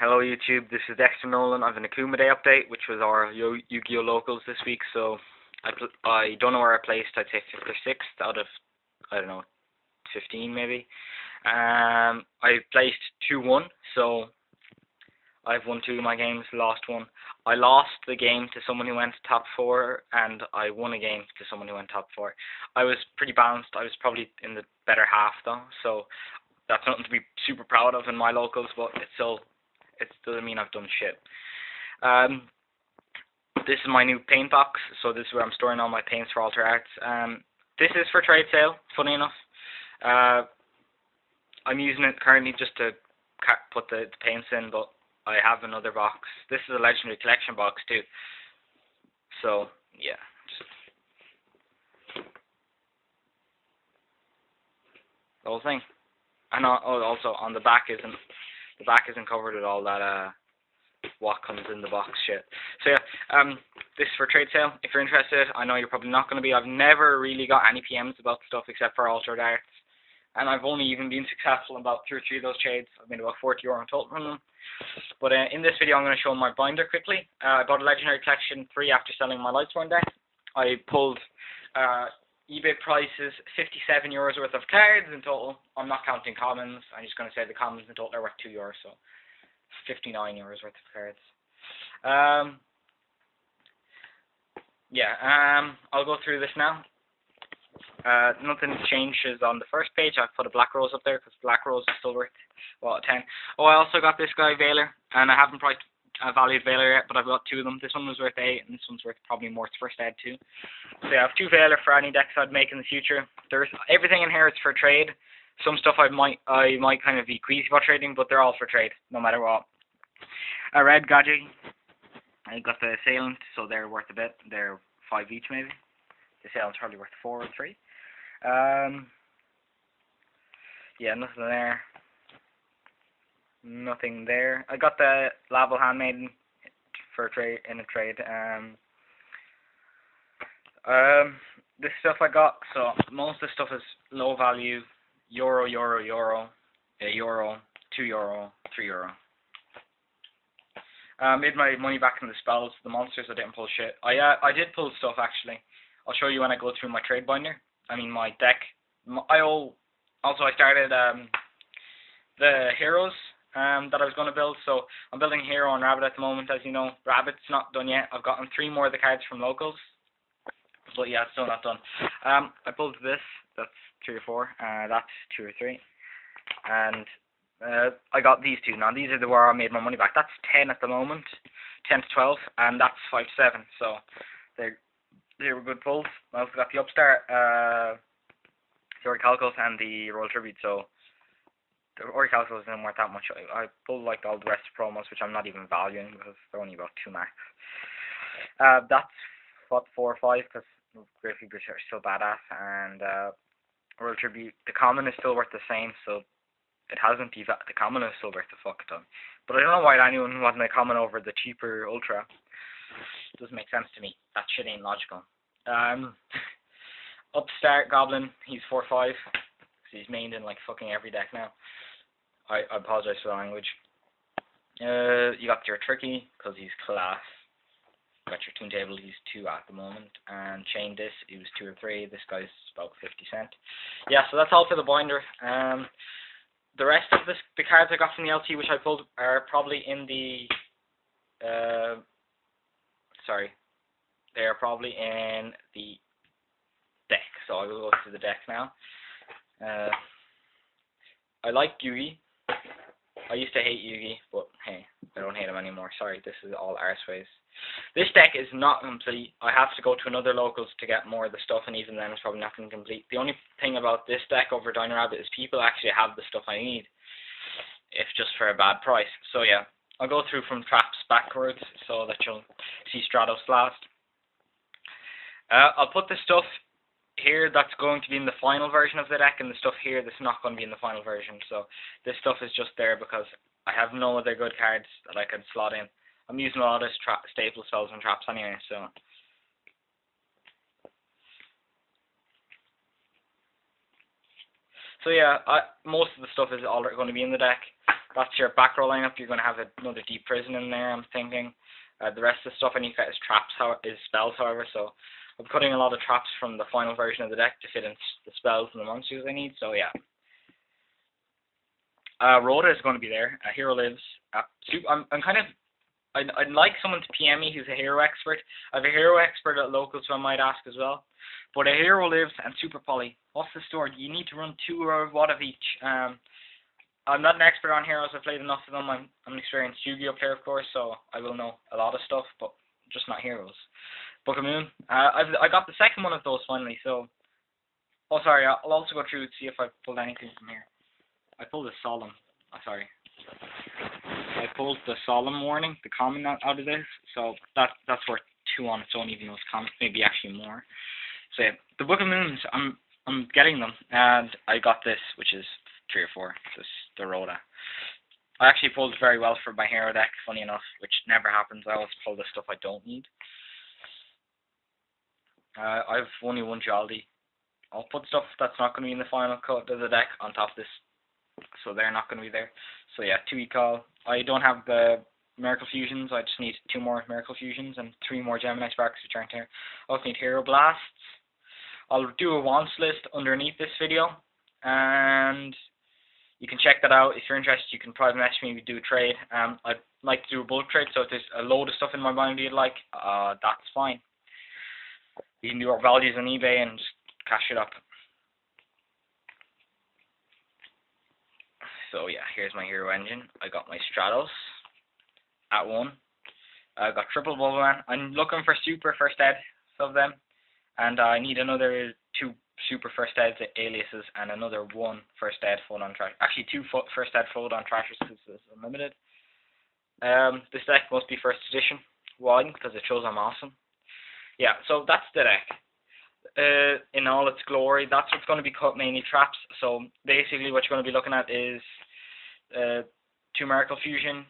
Hello YouTube, this is Dexter Nolan. I have an Akuma Day update, which was our Yugioh locals this week, so I don't know where I placed. I'd say 5th or 6th out of, I don't know, 15 maybe. I placed 2-1, so I've won 2 of my games, lost 1. I lost the game to someone who went top 4, and I won a game to someone who went top 4. I was pretty balanced. I was probably in the better half though, so that's nothing to be super proud of in my locals, but it doesn't mean I've done shit. This is my new paint box, so this is where I'm storing all my paints for Alter Arts. This is for trade sale, funny enough. I'm using it currently just to put the paints in, but I have another box. This is a Legendary Collection box too. So, yeah. The whole thing. And also on the back isn't covered with all that what comes in the box shit. So yeah, this is for trade sale. If you're interested, I know you're probably not going to be. I've never really got any PMs about stuff except for Altered Arts, and I've only even been successful in about 2 or 3 of those trades. I've made about €40 in total from them. But in this video, I'm going to show my binder quickly. I bought a Legendary Collection 3 after selling my Lightsworn deck. I pulled eBay prices, €57 worth of cards in total. I'm not counting commons. I'm just going to say the commons in total are worth €2, so €59 worth of cards. I'll go through this now. Nothing changes on the first page. I've put a black rose up there because black rose is still worth, well, 10. Oh, I also got this guy Veiler, and I haven't priced valued Veiler yet, but I've got 2 of them. This one was worth 8, and this one's worth probably more. It's first add 2. So yeah, I have 2 Veiler for any decks I'd make in the future. There's everything in here is for trade. Some stuff I might kind of be queasy about trading, but they're all for trade, no matter what. A red Gaji. I got the Assailant, so they're worth a bit. They're 5 each maybe. The Assailant's probably worth 4 or 3. Yeah, nothing there. Nothing there. I got the Laval Handmaiden for trade in a trade. This stuff I got, so most of the stuff is low value. Euro, €1, €2, €3. Made my money back from the spells. The monsters, I didn't pull shit. I did pull stuff actually. I'll show you when I go through my trade binder. I mean my deck. I started the heroes that I was going to build. So I'm building a hero on Rabbbit at the moment, as you know. Rabbbit's not done yet. I've gotten 3 more of the cards from locals, but yeah, it's still not done. I pulled this. That's 3 or 4. That's 2 or 3, and I got these 2. Now these are where I made my money back. That's 10 at the moment, 10 to 12, and that's 5 to 7. So they were good pulls. I also got the Upstart, the Orichalcos, and the Royal Tribute. So the Orichalcos isn't worth that much. I pulled like all the rest of promos, which I'm not even valuing because they're only about 2 max. That's what 4 or 5 because Great Figures are still badass, and Royal Tribute. The common is still worth the same, so it hasn't the common is still worth the fuck ton. But I don't know why anyone wanted a common over the cheaper ultra. It doesn't make sense to me. That shit ain't logical. Upstart Goblin, he's 4 or 5. He's mained in like fucking every deck now. I apologize for the language. You got your Tricky because he's class. You got your Toon Table, he's 2 at the moment. And Chain This, he was 2 or 3. This guy's about 50 cent. Yeah, so that's all for the binder. The rest of the cards I got from the LT, which I pulled, are probably in the they are probably in the deck. So I will go through the deck now. I like Yugi. I used to hate Yugi, but hey, I don't hate him anymore. Sorry, this is all arseways. This deck is not complete. I have to go to another locals to get more of the stuff, and even then it's probably not complete. The only thing about this deck over Dino Rabbbit is people actually have the stuff I need, if just for a bad price. So yeah, I'll go through from traps backwards so that you'll see Stratos last. I'll put the stuff here that's going to be in the final version of the deck, and the stuff here that's not going to be in the final version. So this stuff is just there because I have no other good cards that I can slot in. I'm using a lot of staple spells and traps anyway, so So yeah, most of the stuff is all going to be in the deck. That's your back row lineup. You're going to have another Deep Prison in there, I'm thinking. The rest of the stuff I need to get is traps, is spells, however, so I'm cutting a lot of traps from the final version of the deck to fit in the spells and the monsters I need, so yeah. Rhoda is going to be there. Hero Lives. I'd like someone to PM me who's a hero expert. I have a hero expert at locals who I might ask as well. But a Hero Lives and Super Poly. What's the story? You need to run 2 or what of each. I'm not an expert on heroes. I've played enough of them. I'm an experienced Yugioh player, of course, so I will know a lot of stuff, but just not heroes. Book of Moon. I got the second one of those finally, so... Oh, sorry, I'll also go through to see if I pulled anything from here. I pulled a Solemn. Oh, sorry. I pulled the Solemn warning, the common out of this, so that's worth 2 on its own, even though it's common, maybe actually more. So yeah, the Book of Moons, I'm getting them, and I got this, which is 3 or 4, the Rhoda. I actually pulled very well for my hero deck, funny enough, which never happens. I always pull the stuff I don't need. I've only 1 Jaldi. I'll put stuff that's not going to be in the final cut of the deck on top of this, so they're not going to be there. So yeah, 2 Ecall. I don't have the Miracle Fusions. I just need 2 more Miracle Fusions and 3 more Gemini Sparks, which aren't here. I also need Hero Blasts. I'll do a wants list underneath this video, and you can check that out. If you're interested, you can private message me. We do a trade. I'd like to do a bulk trade, so if there's a load of stuff in my mind you'd like, that's fine. You can do our values on eBay and just cash it up. So yeah, here's my hero engine. I got my Stratos at 1. I got triple Bubbleman. I'm looking for super first ed of them, and I need another 2 super first eds, Aliuses, and another 1 first ed Photon Thrasher. Actually, 2 first ed Photon Thrashers because it's unlimited. This deck must be first edition. Why? Because it shows I'm awesome. Yeah, so that's the deck. In all its glory, that's what's going to be cut, mainly traps. So basically what you're going to be looking at is 2 Miracle Fusion,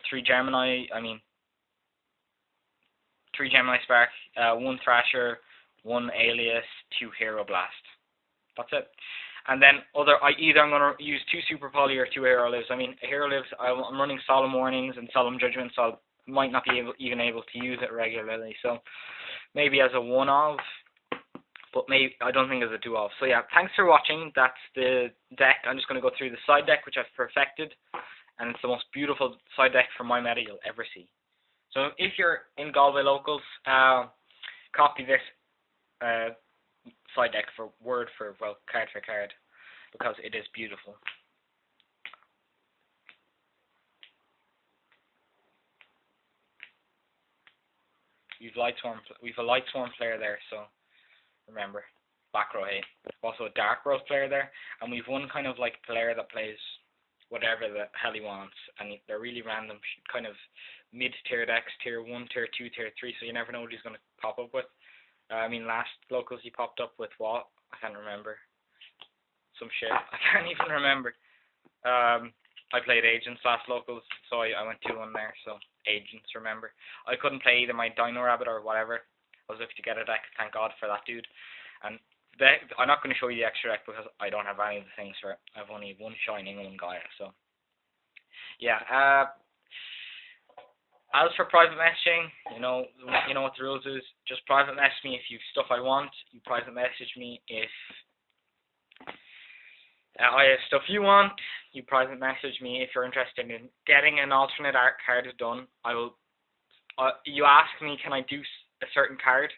3 Gemini Spark, 1 Thrasher, 1 Alius, 2 Hero Blast. That's it. And then I'm going to use 2 Super Poly or 2 Hero Lives. Hero Lives, I'm running Solemn Warnings and Solemn Judgments, so I might not be even able to use it regularly. So maybe as a one-off, but maybe I don't think as a two-off. So yeah, thanks for watching. That's the deck. I'm just going to go through the side deck, which I've perfected, and it's the most beautiful side deck for my meta you'll ever see. So if you're in Galway locals, copy this side deck for word for, well, card for card, because it is beautiful. We've a Lightsworn player there, so remember, back row hate. Also a dark row player there, and we've one kind of like player that plays whatever the hell he wants, and they're really random, kind of mid-tier decks, tier 1, tier 2, tier 3, so you never know what he's going to pop up with. Last locals he popped up with what? I can't remember. Some shit. I can't even remember. I played Agents last locals, so I went 2-1 there, so Agents, remember. I couldn't play either my Dino Rabbbit or whatever. I was looking to get a deck, thank God for that dude. And I'm not going to show you the extra deck because I don't have any of the things for it. I've only 1 Shining, 1 Gaia, so. Yeah, as for private messaging, you know what the rules is. Just private message me if you've stuff I want. You private message me if I have stuff you want. You private message me if you're interested in getting an alternate art card done. I will. You ask me, can I do a certain card,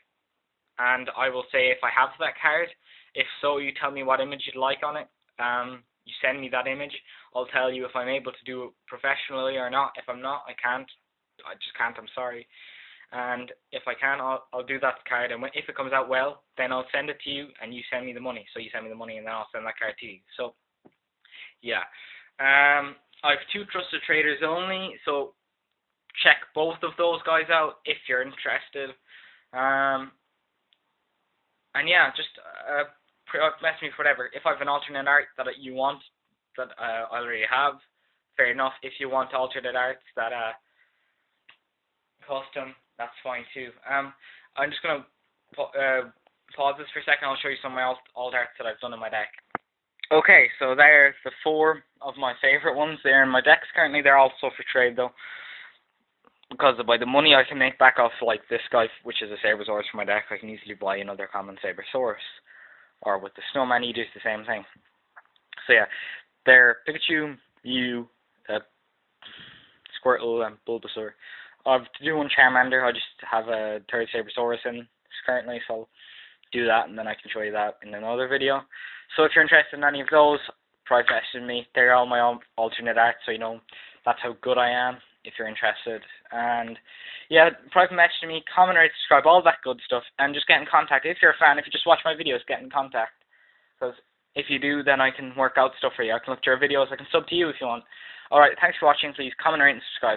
and I will say if I have that card. If so, you tell me what image you'd like on it. You send me that image. I'll tell you if I'm able to do it professionally or not. If I'm not, I can't. I just can't. I'm sorry. And if I can, I'll do that card. And if it comes out well, then I'll send it to you, and you send me the money. So you send me the money, and then I'll send that card to you. So, yeah. I have 2 trusted traders only. So check both of those guys out if you're interested. And yeah, just message me for whatever. If I have an alternate art that you want, that I already have, fair enough. If you want alternate arts that custom, that's fine too. I'm just gonna pause this for a second. I'll show you some of my alt arts that I've done in my deck. Okay, so there's the 4 of my favourite ones. They're in my decks currently. They're also for trade though, because by the money I can make back off like this guy, which is a Sabersaurus for my deck, I can easily buy another common Sabersaurus. Or with the Snowman, he does the same thing. So yeah, they're Pikachu, Mew, Squirtle, and Bulbasaur. To do one Charmander, I just have a third Sabersaurus in currently, so I'll do that, and then I can show you that in another video. So if you're interested in any of those, private message me. They're all my own alternate art, so you know that's how good I am if you're interested. And yeah, private message me, comment, rate, subscribe, all that good stuff, and just get in contact. If you're a fan, if you just watch my videos, get in contact. Because if you do, then I can work out stuff for you. I can look at your videos, I can sub to you if you want. Alright, thanks for watching. Please comment, rate, and subscribe.